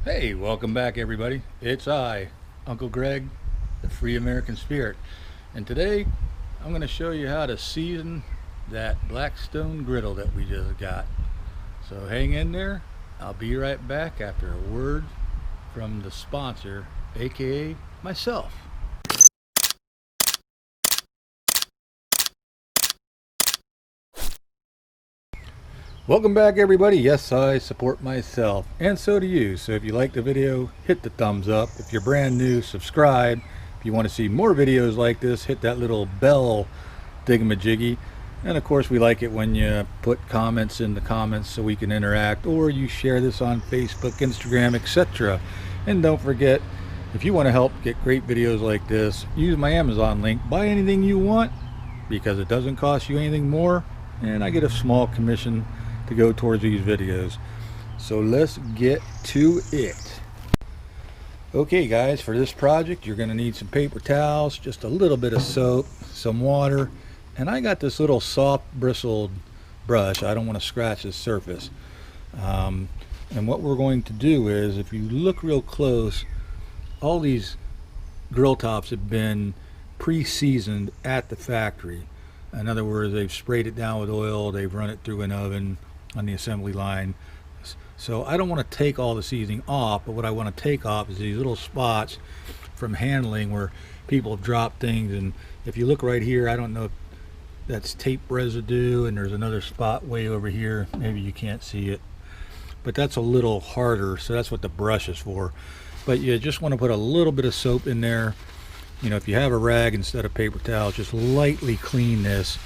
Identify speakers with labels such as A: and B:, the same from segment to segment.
A: Hey, welcome back everybody. It's I, Uncle Greg, the Free American Spirit. And today I'm going to show you how to season that Blackstone griddle that we just got. So hang in there. I'll be right back after a word from the sponsor, aka myself. Welcome back everybody. Yes, I support myself and so do you. So if you like the video, hit the thumbs up. If you're brand new, subscribe. If you want to see more videos like this, hit that little bell thingamajiggy. And of course we like it when you put comments in the comments so we can interact, or you share this on Facebook, Instagram, etc. And don't forget, if you want to help get great videos like this, use my Amazon link. Buy anything you want because it doesn't cost you anything more, and I get a small commission to go towards these videos. So let's get to it. Okay guys, for this project you're going to need some paper towels, just a little bit of soap, some water, and I got this little soft bristled brush. I don't want to scratch the surface. And what we're going to do is, if you look real close, all these grill tops have been pre-seasoned at the factory. In other words, they've sprayed it down with oil, they've run it through an oven on the assembly line. So I don't want to take all the seasoning off, but what I want to take off is these little spots from handling where people have dropped things. And if you look right here, I don't know if that's tape residue, and there's another spot way over here. Maybe you can't see it, but that's a little harder, so that's what the brush is for. But you just want to put a little bit of soap in there. You know, if you have a rag instead of paper towels, just lightly clean this,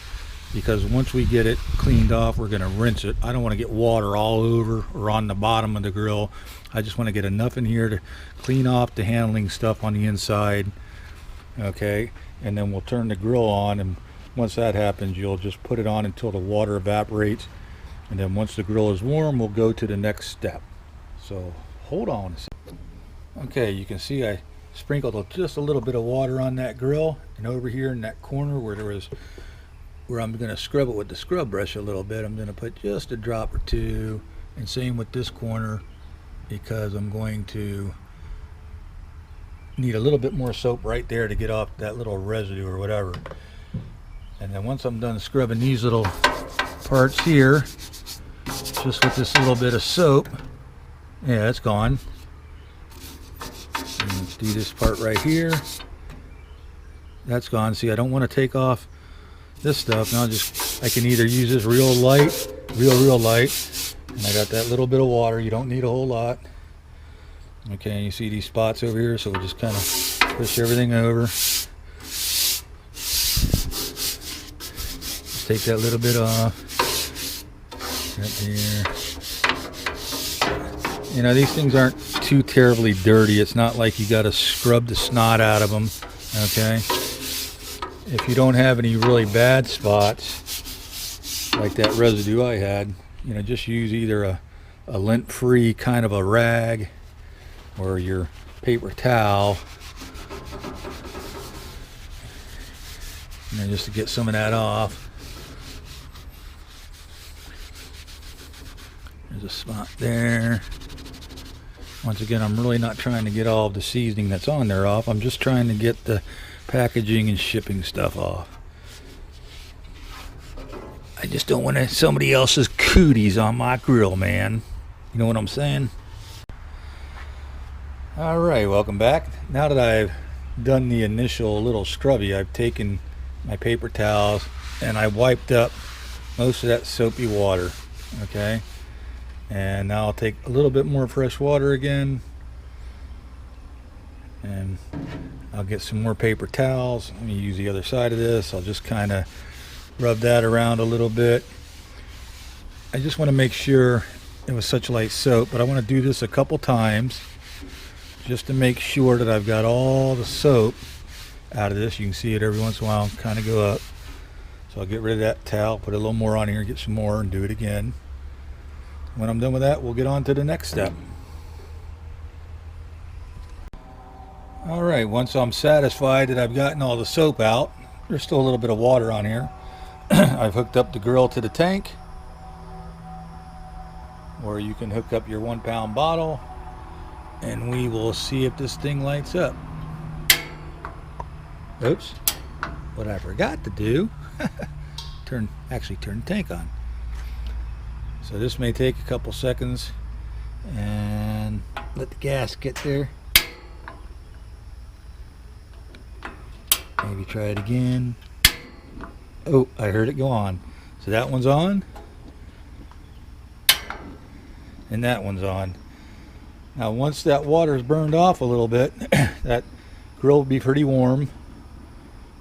A: because once we get it cleaned off, we're going to rinse it. I don't want to get water all over or on the bottom of the grill. I just want to get enough in here to clean off the handling stuff on the inside. Okay, and then we'll turn the grill on, and once that happens, you'll just put it on until the water evaporates, and then once the grill is warm, we'll go to the next step. So hold on a second. Okay, you can see I sprinkled just a little bit of water on that grill, and over here in that corner where I'm going to scrub it with the scrub brush a little bit, I'm going to put just a drop or two, and same with this corner, because I'm going to need a little bit more soap right there to get off that little residue or whatever. And then once I'm done scrubbing these little parts here, just with this little bit of soap, yeah, it's gone. And let's do this part right here. That's gone. See, I don't want to take off this stuff. Now I can either use this real light, real light, and I got that little bit of water. You don't need a whole lot. Okay, and you see these spots over here, so we'll just kind of push everything over. Just take that little bit off. Right here. You know, these things aren't too terribly dirty. It's not like you got to scrub the snot out of them. Okay. If you don't have any really bad spots, like that residue I had, you know, just use either a lint-free kind of a rag or your paper towel, you know, just to get some of that off. There's a spot there. Once again, I'm really not trying to get all of the seasoning that's on there off. I'm just trying to get the packaging and shipping stuff off. I just don't want somebody else's cooties on my grill, man. You know what I'm saying? Alright, welcome back. Now that I've done the initial little scrubby, I've taken my paper towels and I wiped up most of that soapy water. Okay, and now I'll take a little bit more fresh water again, and I'll get some more paper towels. Let me use the other side of this. I'll just kind of rub that around a little bit. I just want to make sure it was such light soap, but I want to do this a couple times just to make sure that I've got all the soap out of this. You can see it every once in a while kind of go up. So I'll get rid of that towel, put a little more on here, get some more, and do it again. When I'm done with that, we'll get on to the next step. Alright, once I'm satisfied that I've gotten all the soap out, there's still a little bit of water on here. I've hooked up the grill to the tank, or you can hook up your 1 pound bottle, and we will see if this thing lights up. Oops, what I forgot to do, turn the tank on. So this may take a couple seconds, and let the gas get there. Maybe try it again. Oh, I heard it go on. So that one's on, and that one's on. Now once that water's burned off a little bit, that grill will be pretty warm.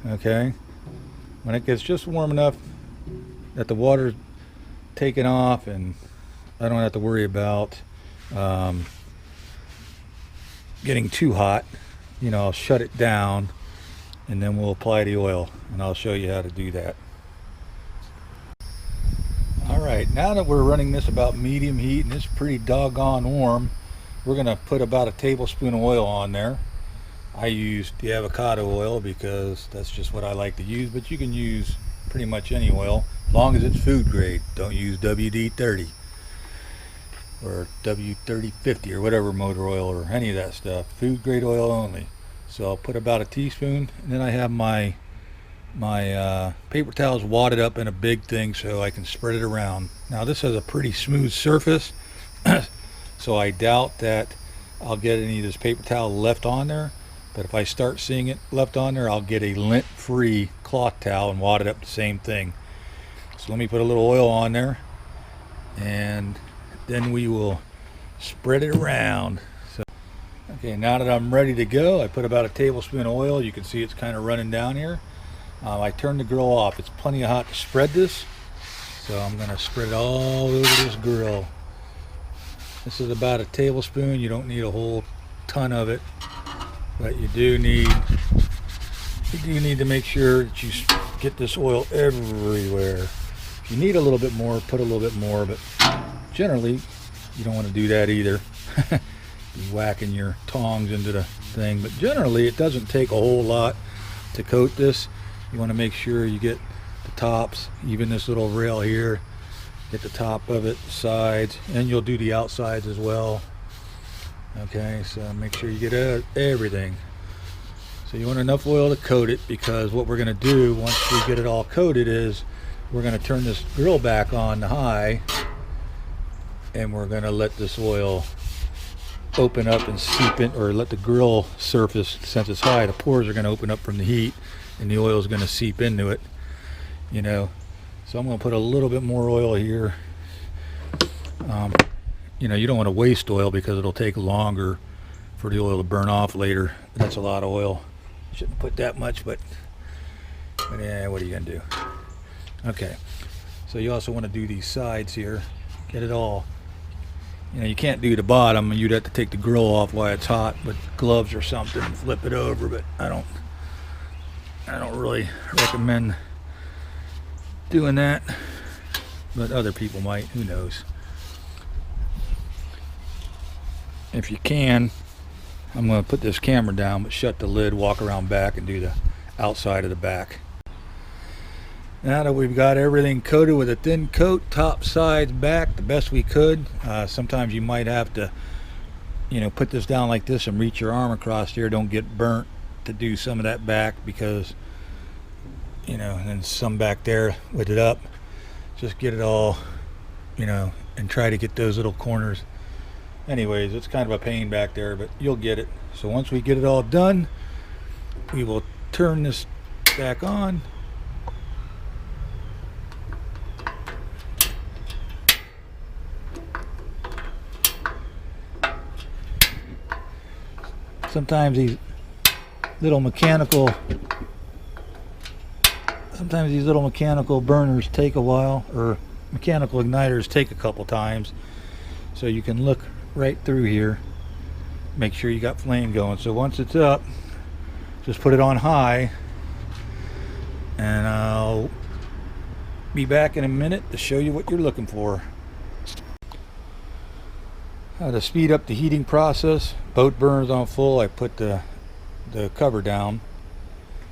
A: Okay, when it gets just warm enough that the water's taken off and I don't have to worry about getting too hot, you know, I'll shut it down, and then we'll apply the oil, and I'll show you how to do that. Alright, now that we're running this about medium heat and it's pretty doggone warm, we're going to put about a tablespoon of oil on there. I used the avocado oil because that's just what I like to use, but you can use pretty much any oil as long as it's food grade. Don't use WD-30 or W30-50 or whatever motor oil or any of that stuff. Food grade oil only. So I'll put about a teaspoon, and then I have my paper towels wadded up in a big thing so I can spread it around. Now this has a pretty smooth surface, so I doubt that I'll get any of this paper towel left on there, but if I start seeing it left on there, I'll get a lint-free cloth towel and wad it up the same thing. So let me put a little oil on there, and then we will spread it around. So, okay, now that I'm ready to go, I put about a tablespoon of oil. You can see it's kind of running down here. I turned the grill off. It's plenty hot to spread this, so I'm going to spread it all over this grill. This is about a tablespoon. You don't need a whole ton of it, but you do need to make sure that you get this oil everywhere. If you need a little bit more, put a little bit more, but generally you don't want to do that either. Be whacking your tongs into the thing, but generally it doesn't take a whole lot to coat this. You want to make sure you get the tops, even this little rail here, get the top of it, sides, and you'll do the outsides as well. Okay, so make sure you get everything. So you want enough oil to coat it, because what we're going to do once we get it all coated is we're going to turn this grill back on to high, and we're going to let this oil open up and seep in, or let the grill surface, since it's high, the pores are going to open up from the heat and the oil is going to seep into it, you know. So I'm going to put a little bit more oil here. You know, you don't want to waste oil because it'll take longer for the oil to burn off later. That's a lot of oil. Shouldn't put that much, but yeah, what are you going to do? Okay, so you also want to do these sides here. Get it all. You know, you can't do the bottom. You'd have to take the grill off while it's hot with gloves or something, flip it over, but I don't really recommend doing that, but other people might, who knows. If you can, I'm going to put this camera down, but shut the lid, walk around back, and do the outside of the back. Now that we've got everything coated with a thin coat, top, sides, back, the best we could. Sometimes you might have to, you know, put this down like this and reach your arm across here. Don't get burnt to do some of that back, because, you know, and then some back there with it up. Just get it all, you know, and try to get those little corners. Anyways, it's kind of a pain back there, but you'll get it. So once we get it all done, we will turn this back on. Sometimes these little mechanical burners take a while, or mechanical igniters take a couple times. So you can look right through here, make sure you got flame going. So once it's up, just put it on high, and I'll be back in a minute to show you what you're looking for. To speed up the heating process, both burners on full, I put the cover down,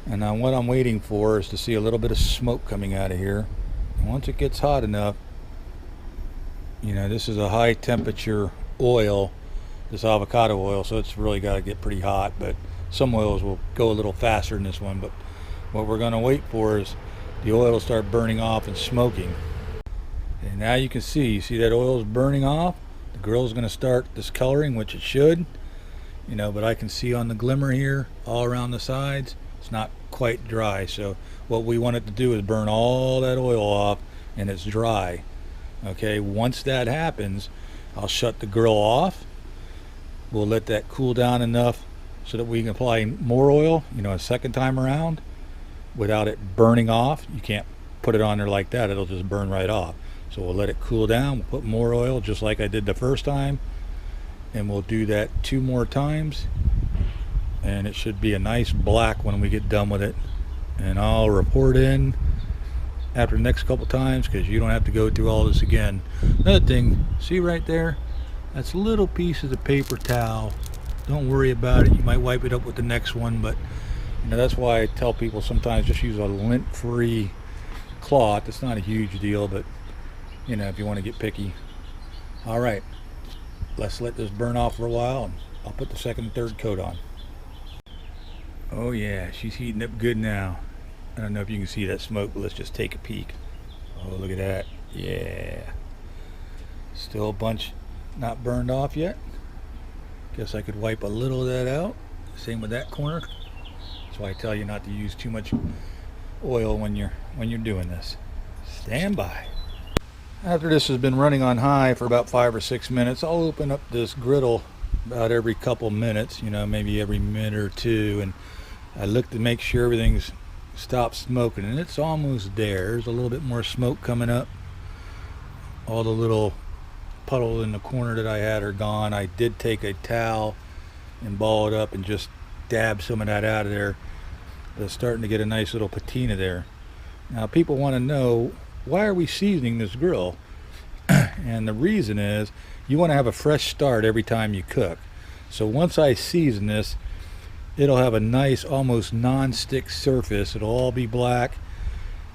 A: and now what I'm waiting for is to see a little bit of smoke coming out of here. And once it gets hot enough, you know, this is a high temperature oil, this avocado oil, so it's really got to get pretty hot, but some oils will go a little faster than this one. But what we're going to wait for is the oil will start burning off and smoking. And now you can see that oil is burning off. The grill is going to start discoloring, which it should, you know, but I can see on the glimmer here all around the sides it's not quite dry. So what we want it to do is burn all that oil off and it's dry. Okay, once that happens, I'll shut the grill off. We'll let that cool down enough so that we can apply more oil, you know, a second time around without it burning off. You can't put it on there like that, it'll just burn right off. So we'll let it cool down, we'll put more oil just like I did the first time, and we'll do that 2 more times, and it should be a nice black when we get done with it. And I'll report in after the next couple times because you don't have to go through all this again. Another thing, see right there, that's little pieces of paper towel. Don't worry about it, you might wipe it up with the next one, but you know, that's why I tell people sometimes just use a lint-free cloth. It's not a huge deal, but you know, if you want to get picky. All right, let's let this burn off for a while, and I'll put the second and third coat on. Oh yeah, she's heating up good now. I don't know if you can see that smoke, but let's just take a peek. Oh, look at that. Yeah, still a bunch not burned off yet. Guess I could wipe a little of that out. Same with that corner. That's why I tell you not to use too much oil when you're doing this. Stand by. After this has been running on high for about 5 or 6 minutes, I'll open up this griddle about every couple minutes, you know, maybe every minute or two, and I look to make sure everything's stopped smoking, and it's almost there. There's a little bit more smoke coming up. All the little puddles in the corner that I had are gone. I did take a towel and ball it up and just dab some of that out of there. But it's starting to get a nice little patina there. Now people want to know, why are we seasoning this grill? And the reason is you want to have a fresh start every time you cook. So once I season this, it'll have a nice almost non-stick surface. It'll all be black,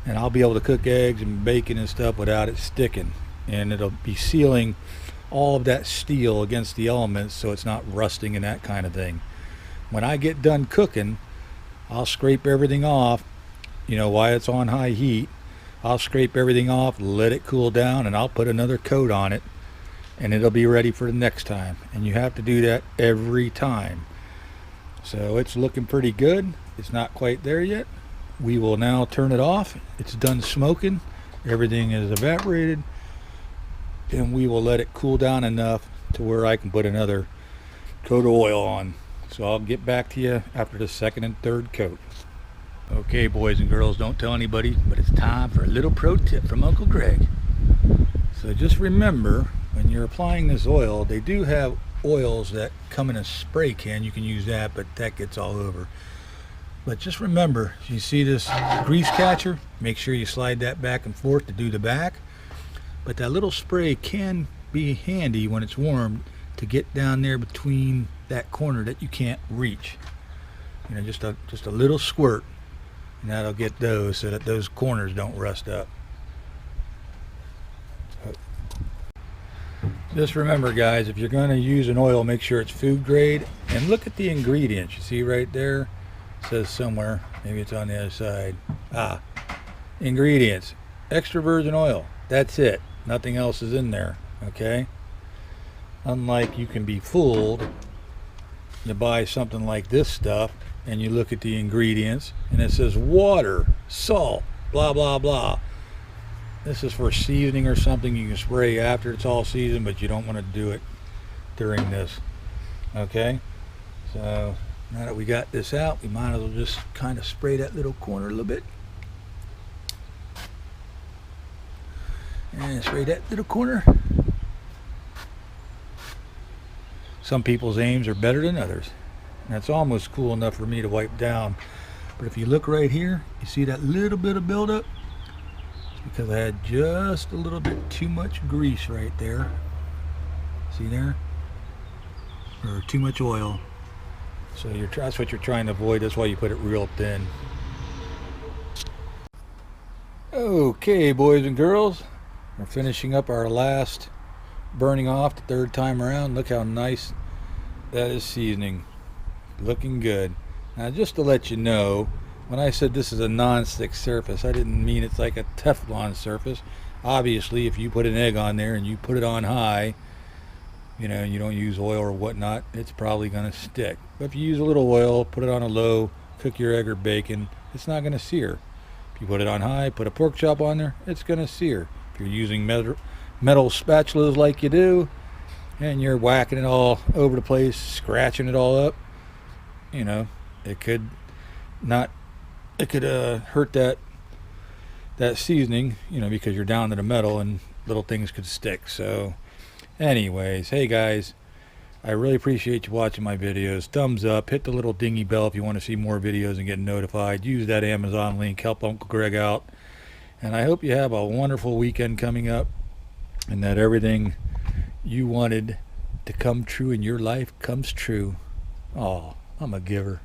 A: and I'll be able to cook eggs and bacon and stuff without it sticking, and it'll be sealing all of that steel against the elements so it's not rusting and that kind of thing. When I get done cooking, I'll scrape everything off, you know, while it's on high heat. I'll scrape everything off, let it cool down, and I'll put another coat on it, and it'll be ready for the next time. And you have to do that every time. So it's looking pretty good. It's not quite there yet. We will now turn it off. It's done smoking. Everything is evaporated, and we will let it cool down enough to where I can put another coat of oil on. So I'll get back to you after the second and third coat. Okay, boys and girls, don't tell anybody, but it's time for a little pro tip from Uncle Greg. So just remember, when you're applying this oil, they do have oils that come in a spray can. You can use that, but that gets all over. But just remember, you see this grease catcher, make sure you slide that back and forth to do the back. But that little spray can be handy when it's warm to get down there between that corner that you can't reach. You know, just a little squirt, and that'll get those so that those corners don't rust up. Just remember, guys, if you're going to use an oil, make sure it's food grade, and look at the ingredients. You see right there, it says somewhere, maybe it's on the other side. Ingredients: extra virgin oil. That's it, nothing else is in there. Okay, unlike you can be fooled, you buy something like this stuff and you look at the ingredients and it says water, salt, blah blah blah. This is for seasoning or something you can spray after it's all seasoned, but you don't want to do it during this. Okay, so now that we got this out, we might as well just kind of spray that little corner a little bit, and spray that little corner. Some people's aims are better than others. That's almost cool enough for me to wipe down. But if you look right here, you see that little bit of buildup? It's because I had just a little bit too much grease right there. See there? Or too much oil. So that's what you're trying to avoid. That's why you put it real thin. Okay, boys and girls, we're finishing up our last burning off the third time around. Look how nice That is seasoning. Looking good. Now, just to let you know, when I said this is a non-stick surface, I didn't mean it's like a Teflon surface. Obviously, if you put an egg on there and you put it on high, and you don't use oil or whatnot, it's probably going to stick. But if you use a little oil, put it on a low, cook your egg or bacon, it's not going to sear. If you put it on high, put a pork chop on there, it's going to sear. If you're using metal spatulas like you do, and you're whacking it all over the place, scratching it all up, it could not, it could hurt that seasoning, because you're down to the metal and little things could stick. So anyways, hey guys, I really appreciate you watching my videos. Thumbs up, hit the little dingy bell if you want to see more videos and get notified. Use that Amazon link, help Uncle Greg out. And I hope you have a wonderful weekend coming up, and that everything you wanted to come true in your life comes true. Oh, I'm a giver.